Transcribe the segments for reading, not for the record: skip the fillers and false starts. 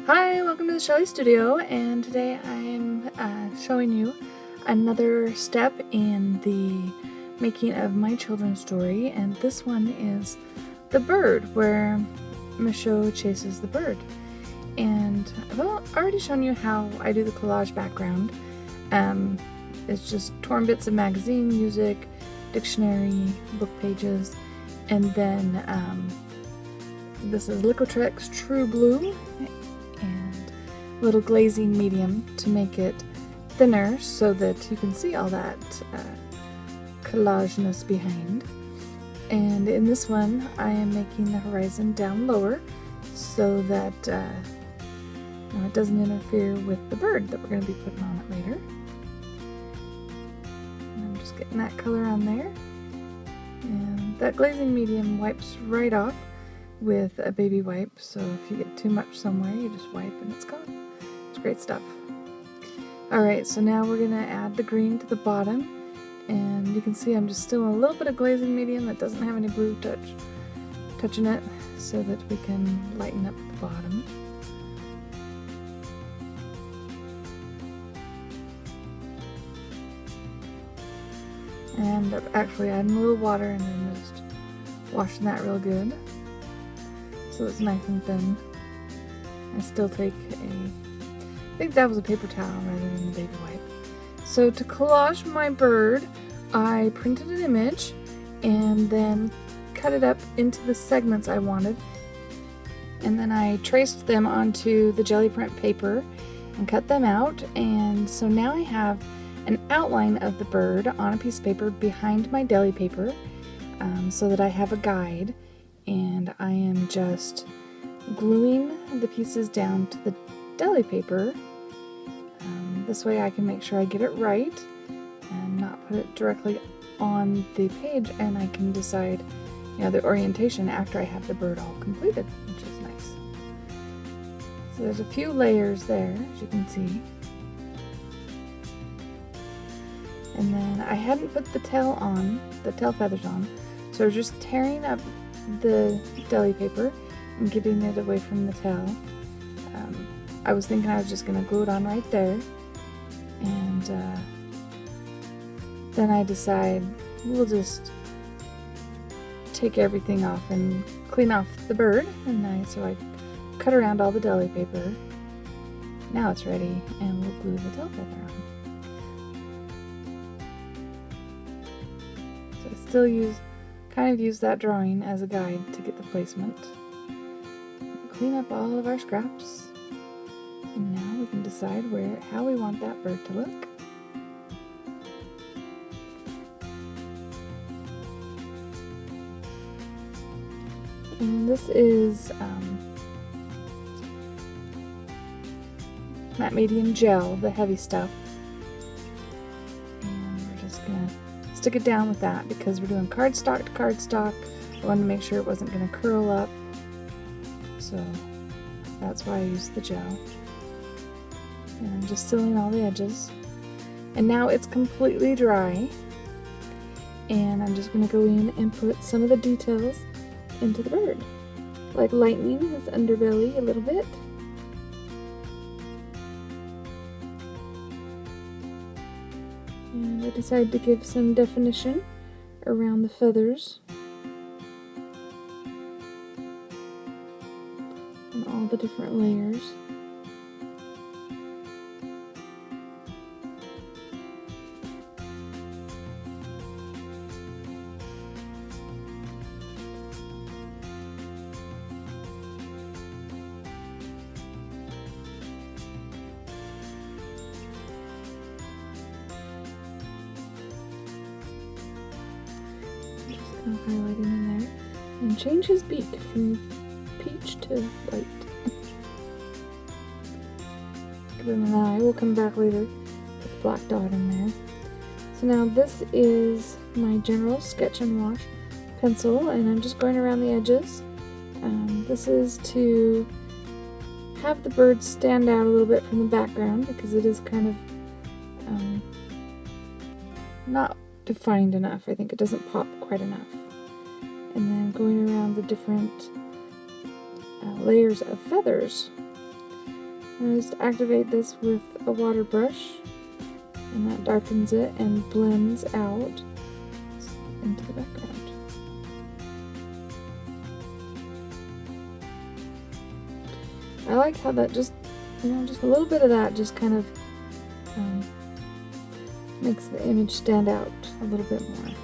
Hi, welcome to the Shelley Studio, and today I'm showing you another step in the making of my children's story, and this one is the bird, where Michaud chases the bird. And I've already shown you how I do the collage background. It's just torn bits of magazine, music, dictionary, book pages, and then this is Liquitrex True Blue and little glazing medium to make it thinner so that you can see all that collageness behind. And in this one I am making the horizon down lower so that it doesn't interfere with the bird that we're going to be putting on it later. And I'm just getting that color on there, and that glazing medium wipes right off with a baby wipe, so if you get too much somewhere you just wipe and it's gone. It's great stuff. Alright, so now we're going to add the green to the bottom, and you can see I'm just still a little bit of glazing medium that doesn't have any blue touching it, so that we can lighten up the bottom. And actually adding a little water and then just washing that real good so it's nice and thin. I still take I think that was a paper towel rather than the baby wipe. So to collage my bird, I printed an image and then cut it up into the segments I wanted, and then I traced them onto the jelly print paper and cut them out, and so now I have an outline of the bird on a piece of paper behind my deli paper, so that I have a guide, and I am just gluing the pieces down to the deli paper. This way I can make sure I get it right and not put it directly on the page, and I can decide, the orientation after I have the bird all completed, which is nice. So there's a few layers there, as you can see. And then I hadn't put the tail feathers on, so I was just tearing up the deli paper and getting it away from the tail. I was thinking I was just going to glue it on right there, and then I decide we'll just take everything off and clean off the bird, and so I cut around all the deli paper. Now it's ready, and we'll glue the tail feather on. So I still use that drawing as a guide to get the placement. Clean up all of our scraps, and now we can decide how we want that bird to look. And this is matte medium gel, the heavy stuff. And we're just gonna stick it down with that because we're doing cardstock to cardstock. I wanted to make sure it wasn't going to curl up, so that's why I used the gel. And I'm just sealing all the edges. And now it's completely dry, and I'm just going to go in and put some of the details into the bird, like lightening his underbelly a little bit. And I decided to give some definition around the feathers and all the different layers. Highlighting in there, and change his beak from peach to white. Give him an eye. We'll come back later, put the black dot in there. So now this is my general sketch and wash pencil, and I'm just going around the edges. This is to have the bird stand out a little bit from the background because it is kind of not defined enough. I think it doesn't pop quite enough. And then going around the different layers of feathers And I just activate this with a water brush, and that darkens it and blends out into the background. I like how that just, just a little bit of that just kind of makes the image stand out a little bit more.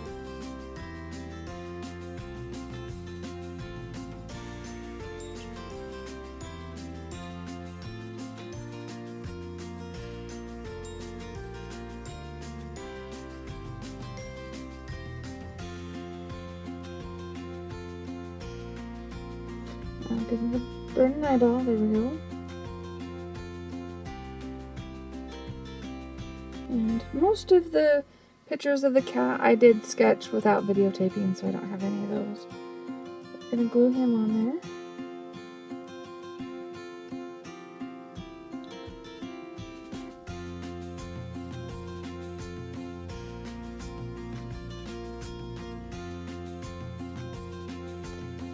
I'll give him the bird and eyeball, there we go. And most of the pictures of the cat I did sketch without videotaping, so I don't have any of those. I'm gonna glue him on there.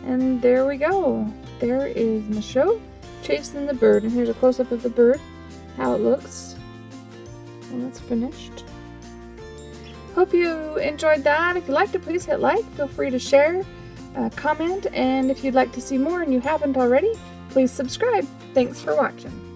And there we go. There is Michaud chasing the bird. And here's a close-up of the bird, how it looks when it's finished. Hope you enjoyed that. If you liked it, please hit like. Feel free to share, comment, and if you'd like to see more and you haven't already, please subscribe. Thanks for watching.